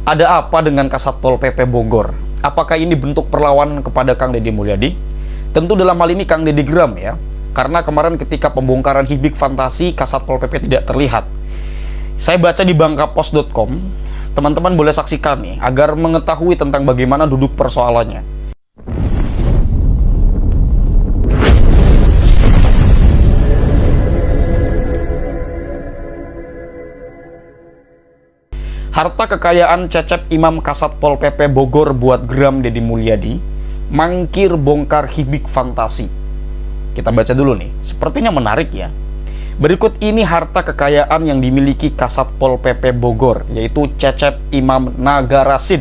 Ada apa dengan Kasatpol PP Bogor? Apakah ini bentuk perlawanan kepada Kang Deddy Mulyadi? Tentu dalam hal ini Kang Deddy geram ya, karena kemarin ketika pembongkaran Hibik Fantasi, Kasatpol PP tidak terlihat. Saya baca di bangkapos.com, teman-teman boleh saksikan nih, agar mengetahui tentang bagaimana duduk persoalannya. Harta kekayaan Cecep Imam Kasatpol PP Bogor buat geram Deddy Mulyadi, mangkir bongkar Hibik Fantasi. Kita baca dulu nih, sepertinya menarik ya. Berikut ini harta kekayaan yang dimiliki Kasatpol PP Bogor, yaitu Cecep Imam Nagarasid.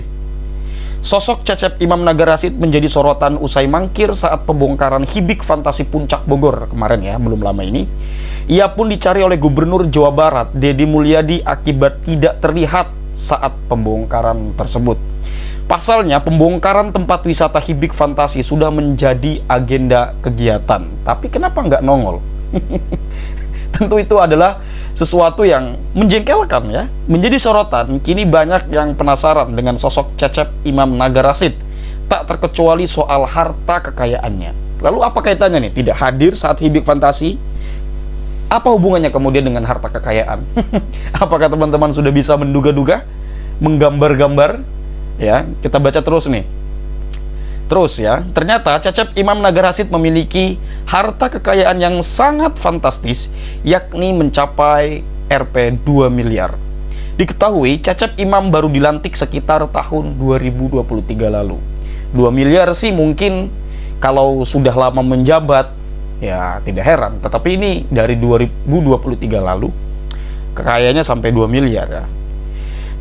Sosok Cecep Imam Nagarasid menjadi sorotan usai mangkir saat pembongkaran Hibik Fantasi Puncak Bogor kemarin ya, belum lama ini. Ia pun dicari oleh Gubernur Jawa Barat, Deddy Mulyadi, akibat tidak terlihat saat pembongkaran tersebut. Pasalnya, pembongkaran tempat wisata Hibik Fantasi sudah menjadi agenda kegiatan. Tapi kenapa nggak nongol? Tentu itu adalah sesuatu yang menjengkelkan ya, menjadi sorotan. Kini banyak yang penasaran dengan sosok Cecep Imam Nagarasid, tak terkecuali soal harta kekayaannya. Lalu apa kaitannya nih? Tidak hadir saat Hibik Fantasi? Apa hubungannya kemudian dengan harta kekayaan? Apakah teman-teman sudah bisa menduga-duga, menggambar-gambar? Ya, kita baca terus nih. Terus ya, ternyata Cecep Imam Nagarasid memiliki harta kekayaan yang sangat fantastis, yakni mencapai Rp 2 miliar. Diketahui Cecep Imam baru dilantik sekitar tahun 2023 lalu. 2 miliar sih mungkin kalau sudah lama menjabat, ya tidak heran. Tetapi ini dari 2023 lalu, kekayaannya sampai 2 miliar ya.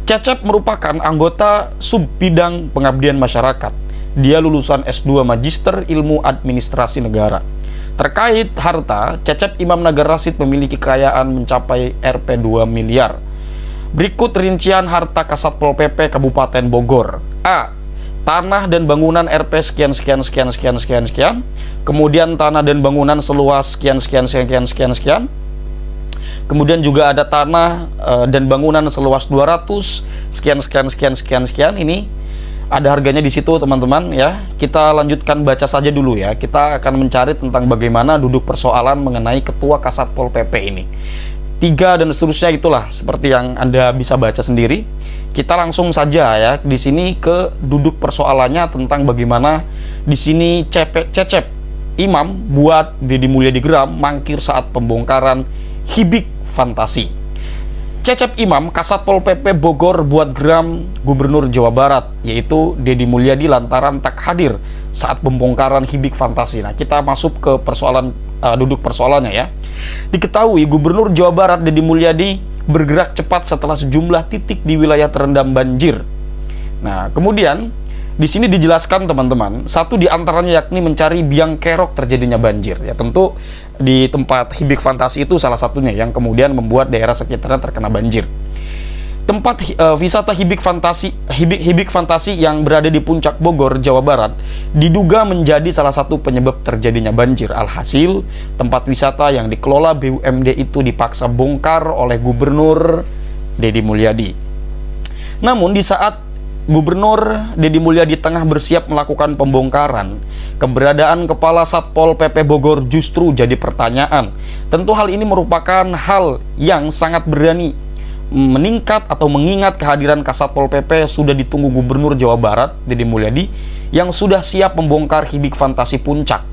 Cecep merupakan anggota subbidang pengabdian masyarakat. Dia lulusan S2 Magister Ilmu Administrasi Negara. Terkait harta, Cecep Imam Nagarasid memiliki kekayaan mencapai Rp 2 miliar. Berikut rincian harta Kasatpol PP Kabupaten Bogor. A. Tanah dan bangunan Rp sekian. Kemudian tanah dan bangunan seluas sekian. Kemudian juga ada tanah dan bangunan seluas 200 sekian. Ini ada harganya di situ teman-teman ya. Kita lanjutkan baca saja dulu ya. Kita akan mencari tentang bagaimana duduk persoalan mengenai ketua Kasatpol PP ini. 3 dan seterusnya itulah seperti yang Anda bisa baca sendiri. Kita langsung saja ya di sini ke duduk persoalannya tentang bagaimana di sini Cecep Imam buat Deddy Mulyadi geram mangkir saat pembongkaran Hibik Fantasi. Cecep Imam Kasatpol PP Bogor buat geram Gubernur Jawa Barat, yaitu Deddy Mulyadi lantaran tak hadir saat pembongkaran Hibik Fantasi. Nah, kita masuk ke persoalan duduk persoalannya ya. Diketahui Gubernur Jawa Barat Deddy Mulyadi bergerak cepat setelah sejumlah titik di wilayah terendam banjir. Nah, kemudian di sini dijelaskan teman-teman, satu di antaranya yakni mencari biang kerok terjadinya banjir. Ya tentu di tempat Hibik Fantasi itu salah satunya yang kemudian membuat daerah sekitarnya terkena banjir. Tempat wisata Hibik Fantasi yang berada di Puncak Bogor, Jawa Barat, diduga menjadi salah satu penyebab terjadinya banjir. Alhasil, tempat wisata yang dikelola BUMD itu dipaksa bongkar oleh Gubernur Deddy Mulyadi. Namun di saat Gubernur Deddy Mulyadi tengah bersiap melakukan pembongkaran, keberadaan Kepala Satpol PP Bogor justru jadi pertanyaan. Tentu hal ini merupakan hal yang sangat berani meningkat atau mengingat kehadiran Kasatpol PP sudah ditunggu Gubernur Jawa Barat Deddy Mulyadi yang sudah siap membongkar Hibik Fantasi Puncak.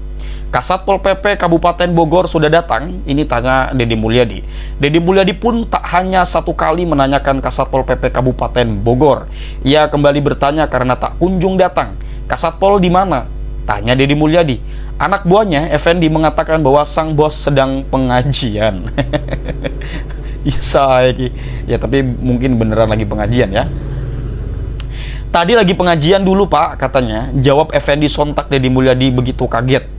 Kasatpol PP Kabupaten Bogor sudah datang, ini tanya Deddy Mulyadi. Deddy Mulyadi pun tak hanya satu kali menanyakan Kasatpol PP Kabupaten Bogor. Ia kembali bertanya karena tak kunjung datang. Kasatpol di mana? Tanya Deddy Mulyadi. Anak buahnya, Effendi, mengatakan bahwa sang bos sedang pengajian. Ya tapi mungkin beneran lagi pengajian ya. Tadi lagi pengajian dulu pak, katanya. Jawab Effendi sontak. Deddy Mulyadi begitu kaget.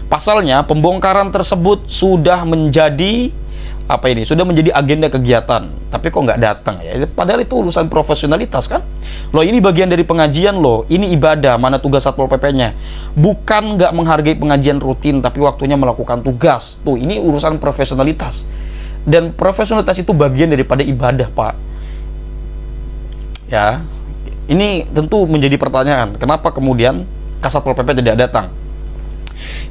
Pasalnya pembongkaran tersebut sudah menjadi sudah menjadi agenda kegiatan, tapi kok nggak datang ya? Padahal itu urusan profesionalitas kan? Loh ini bagian dari pengajian loh, ini ibadah, mana tugas Satpol PP-nya? Bukan nggak menghargai pengajian rutin, tapi waktunya melakukan tugas. Tuh ini urusan profesionalitas, dan profesionalitas itu bagian daripada ibadah pak. ya. Ini tentu menjadi pertanyaan, kenapa kemudian Kasatpol PP tidak datang?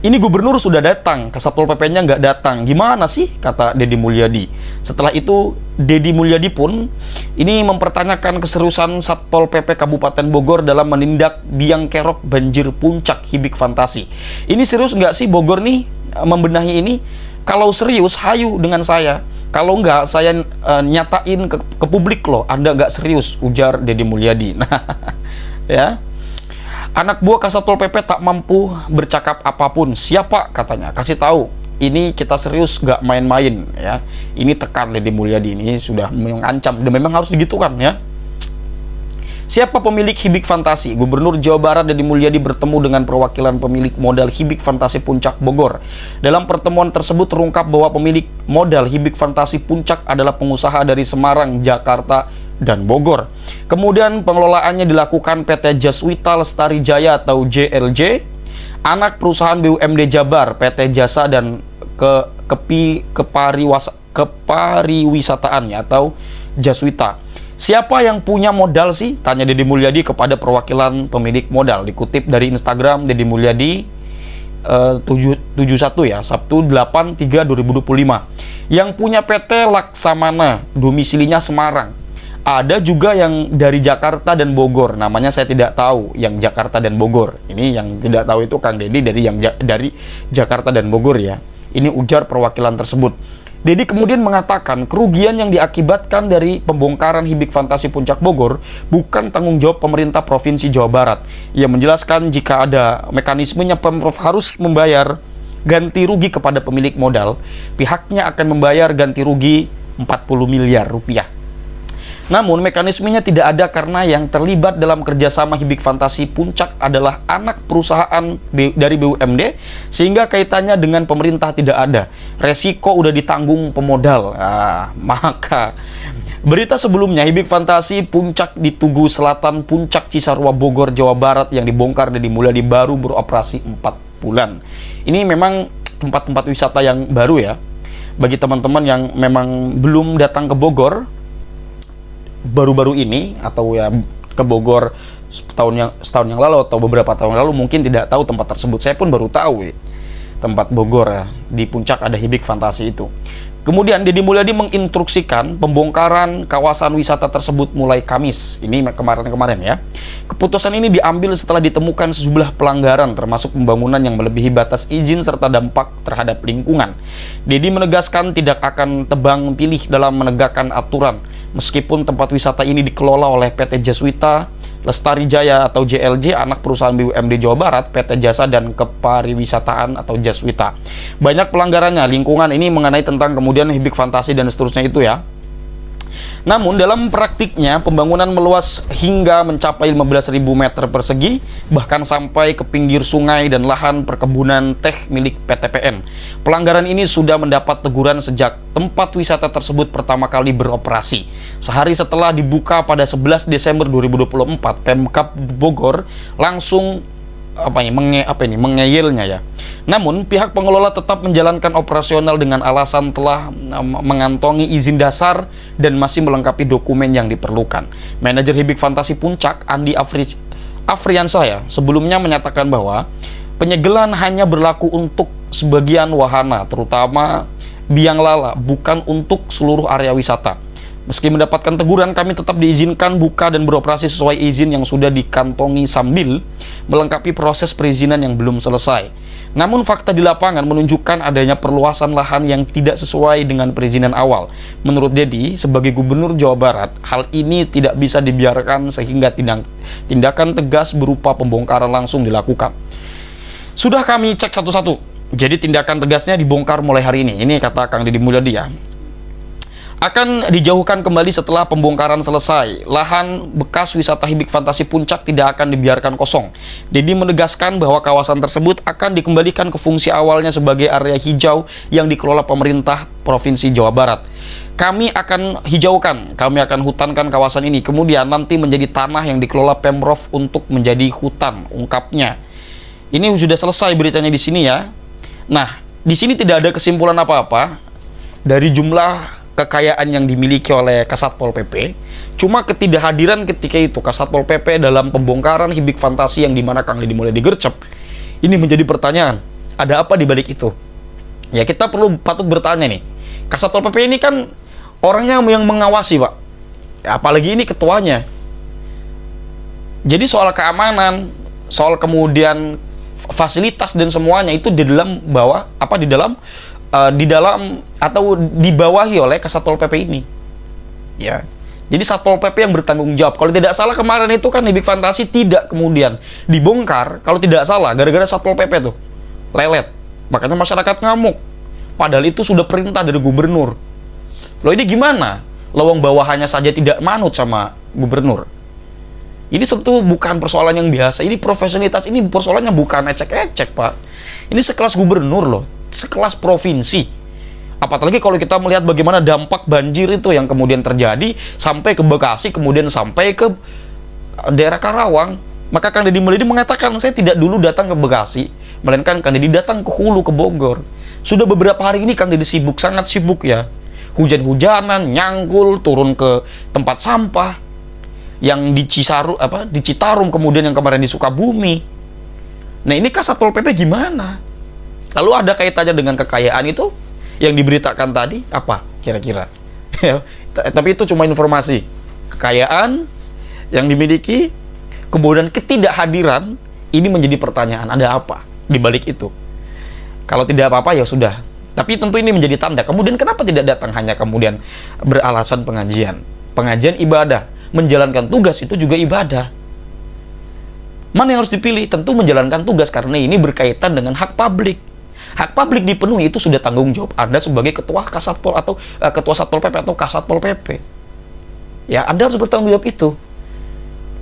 Ini gubernur sudah datang, Kasatpol PP-nya nggak datang. Gimana sih, kata Deddy Mulyadi. Setelah itu, Deddy Mulyadi pun ini mempertanyakan keseriusan Satpol PP Kabupaten Bogor dalam menindak biang kerok banjir puncak Hibik Fantasi. Ini serius nggak sih Bogor nih membenahi ini? Kalau serius, hayu dengan saya. Kalau nggak, saya nyatain ke publik loh, Anda nggak serius, ujar Deddy Mulyadi. Nah, ya. Anak buah Kasatpol PP tak mampu bercakap apapun. Siapa, katanya, kasih tahu. Ini kita serius, nggak main-main, ya. Ini tekan Deddy Mulyadi, ini sudah mengancam, dan memang harus digitukan, ya. Siapa pemilik Hibik Fantasi? Gubernur Jawa Barat Deddy Mulyadi bertemu dengan perwakilan pemilik modal Hibik Fantasi Puncak Bogor. Dalam pertemuan tersebut terungkap bahwa pemilik modal Hibik Fantasi Puncak adalah pengusaha dari Semarang, Jakarta, dan Bogor. Kemudian pengelolaannya dilakukan PT Jaswita Lestari Jaya atau JLJ, anak perusahaan BUMD Jabar, PT Jasa dan Kepariwisataannya atau Jaswita. Siapa yang punya modal sih? Tanya Deddy Mulyadi kepada perwakilan pemilik modal. Dikutip dari Instagram Deddy Mulyadi 71 ya, Sabtu 8/3/2025. Yang punya PT Laksamana, domisilinya Semarang. Ada juga yang dari Jakarta dan Bogor. Namanya saya tidak tahu yang Jakarta dan Bogor. Ini yang tidak tahu itu Kang Deddy dari Jakarta dan Bogor ya. Ini ujar perwakilan tersebut. Deddy kemudian mengatakan kerugian yang diakibatkan dari pembongkaran Hibik Fantasi Puncak Bogor bukan tanggung jawab pemerintah Provinsi Jawa Barat. Ia menjelaskan jika ada mekanismenya Pemprov harus membayar ganti rugi kepada pemilik modal, pihaknya akan membayar ganti rugi 40 miliar rupiah. Namun mekanismenya tidak ada karena yang terlibat dalam kerjasama Hibik Fantasi Puncak adalah anak perusahaan dari BUMD, sehingga kaitannya dengan pemerintah tidak ada. Resiko udah ditanggung pemodal. Maka berita sebelumnya Hibik Fantasi Puncak di Tugu Selatan Puncak Cisarua Bogor Jawa Barat yang dibongkar Deddy Mulyadi baru beroperasi 4 bulan. Ini memang tempat-tempat wisata yang baru ya. Bagi teman-teman yang memang belum datang ke Bogor baru-baru ini atau ya ke Bogor setahun yang lalu atau beberapa tahun lalu mungkin tidak tahu tempat tersebut. Saya pun baru tahu tempat Bogor ya, di puncak ada Hibik Fantasi itu. Kemudian Deddy Mulyadi menginstruksikan pembongkaran kawasan wisata tersebut mulai Kamis. Ini kemarin-kemarin ya. Keputusan ini diambil setelah ditemukan sejumlah pelanggaran termasuk pembangunan yang melebihi batas izin serta dampak terhadap lingkungan. Deddy menegaskan tidak akan tebang pilih dalam menegakkan aturan. Meskipun tempat wisata ini dikelola oleh PT Jaswita Lestari Jaya atau JLJ, anak perusahaan BUMD Jawa Barat, PT Jasa dan Kepariwisataan atau Jaswita. Banyak pelanggarannya, lingkungan ini mengenai tentang kemudian Hibik Fantasi dan seterusnya itu ya. Namun dalam praktiknya pembangunan meluas hingga mencapai 15.000 meter persegi, bahkan sampai ke pinggir sungai dan lahan perkebunan teh milik PTPN. Pelanggaran ini sudah mendapat teguran sejak tempat wisata tersebut pertama kali beroperasi. Sehari setelah dibuka pada 11 Desember 2024, Pemkab Bogor langsung mengeyelnya ya. Namun pihak pengelola tetap menjalankan operasional dengan alasan telah mengantongi izin dasar dan masih melengkapi dokumen yang diperlukan. Manajer Hibik Fantasi Puncak Andi Afriansa ya sebelumnya menyatakan bahwa penyegelan hanya berlaku untuk sebagian wahana, terutama biang lala, bukan untuk seluruh area wisata. Meski mendapatkan teguran, kami tetap diizinkan buka dan beroperasi sesuai izin yang sudah dikantongi sambil melengkapi proses perizinan yang belum selesai. Namun fakta di lapangan menunjukkan adanya perluasan lahan yang tidak sesuai dengan perizinan awal. Menurut Deddy, sebagai Gubernur Jawa Barat, hal ini tidak bisa dibiarkan sehingga tindakan tegas berupa pembongkaran langsung dilakukan. Sudah kami cek satu-satu, jadi tindakan tegasnya dibongkar mulai hari ini. Ini kata Kang Deddy Mulyadi ya. Akan dijauhkan kembali setelah pembongkaran selesai. Lahan bekas wisata Hibik Fantasi Puncak tidak akan dibiarkan kosong. Deddy menegaskan bahwa kawasan tersebut akan dikembalikan ke fungsi awalnya sebagai area hijau yang dikelola pemerintah Provinsi Jawa Barat. Kami akan hijaukan, kami akan hutankan kawasan ini, kemudian nanti menjadi tanah yang dikelola Pemprov untuk menjadi hutan, ungkapnya. Ini sudah selesai beritanya di sini ya. Nah, di sini tidak ada kesimpulan apa-apa dari jumlah kekayaan yang dimiliki oleh Kasatpol PP. Cuma ketidakhadiran ketika itu Kasatpol PP dalam pembongkaran Hibik Fantasi yang dimana Kang Deddy mulai digercep, ini menjadi pertanyaan, ada apa di balik itu? Ya kita perlu patut bertanya nih, Kasatpol PP ini kan orangnya yang mengawasi Pak, ya, apalagi ini ketuanya. Jadi soal keamanan, soal kemudian fasilitas dan semuanya itu di dalam bawah apa di dalam atau dibawahi oleh Kasatpol PP ini. Ya. Jadi Satpol PP yang bertanggung jawab. Kalau tidak salah kemarin itu kan Hibik Fantasi tidak kemudian dibongkar, kalau tidak salah gara-gara Satpol PP tuh lelet. Makanya masyarakat ngamuk. Padahal itu sudah perintah dari gubernur. Loh ini gimana? Lawang bawahannya saja tidak manut sama gubernur. Ini tentu bukan persoalan yang biasa. Ini profesionalitas, ini persoalannya bukan ecek-ecek, Pak. Ini sekelas gubernur loh, sekelas provinsi. Apalagi kalau kita melihat bagaimana dampak banjir itu yang kemudian terjadi sampai ke Bekasi, kemudian sampai ke daerah Karawang. Maka Kang Deddy Mulyadi mengatakan, saya tidak dulu datang ke Bekasi, melainkan Kang Deddy datang ke Hulu, ke Bogor. Sudah beberapa hari ini Kang Deddy sibuk, sangat sibuk ya. Hujan-hujanan, nyangkul, turun ke tempat sampah. Yang di di Citarum, kemudian yang kemarin di Sukabumi. Nah ini Kasatpol PP gimana? Lalu ada kaitannya dengan kekayaan itu? Yang diberitakan tadi apa kira-kira? Tapi itu cuma informasi. Kekayaan yang dimiliki, kemudian ketidakhadiran, ini menjadi pertanyaan, ada apa di balik itu? Kalau tidak apa-apa ya sudah. Tapi tentu ini menjadi tanda. Kemudian kenapa tidak datang hanya kemudian beralasan pengajian? Pengajian ibadah, menjalankan tugas itu juga ibadah. Mana yang harus dipilih? Tentu menjalankan tugas karena ini berkaitan dengan hak publik. Hak publik dipenuhi itu sudah tanggung jawab Anda sebagai ketua Kasatpol atau ketua Satpol PP atau Kasatpol PP. Ya, Anda harus bertanggung jawab itu.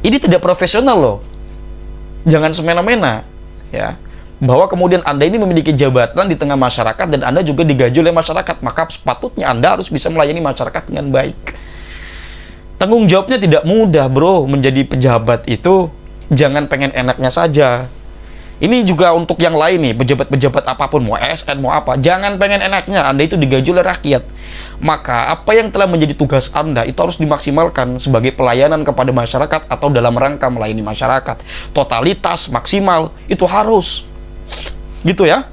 Ini tidak profesional loh. Jangan semena-mena, ya. Bahwa kemudian Anda ini memiliki jabatan di tengah masyarakat dan Anda juga digaji oleh masyarakat, maka sepatutnya Anda harus bisa melayani masyarakat dengan baik. Tanggung jawabnya tidak mudah, bro. Menjadi pejabat itu jangan pengen enaknya saja. Ini juga untuk yang lain nih, pejabat-pejabat apapun, mau ASN, mau apa. Jangan pengen enaknya, Anda itu digaji oleh rakyat. Maka, apa yang telah menjadi tugas Anda, itu harus dimaksimalkan sebagai pelayanan kepada masyarakat atau dalam rangka melayani masyarakat. Totalitas, maksimal, itu harus. Gitu ya.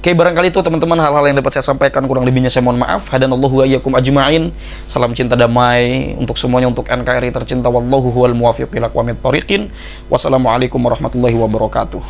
Oke, barangkali itu teman-teman hal-hal yang dapat saya sampaikan, kurang lebihnya saya mohon maaf. Hadanallahu wa iyyakum ajma'in. Salam cinta damai untuk semuanya, untuk NKRI tercinta. Wallahu huwal muwaffiq ila aqwamit thoriqin. Wassalamualaikum warahmatullahi wabarakatuh.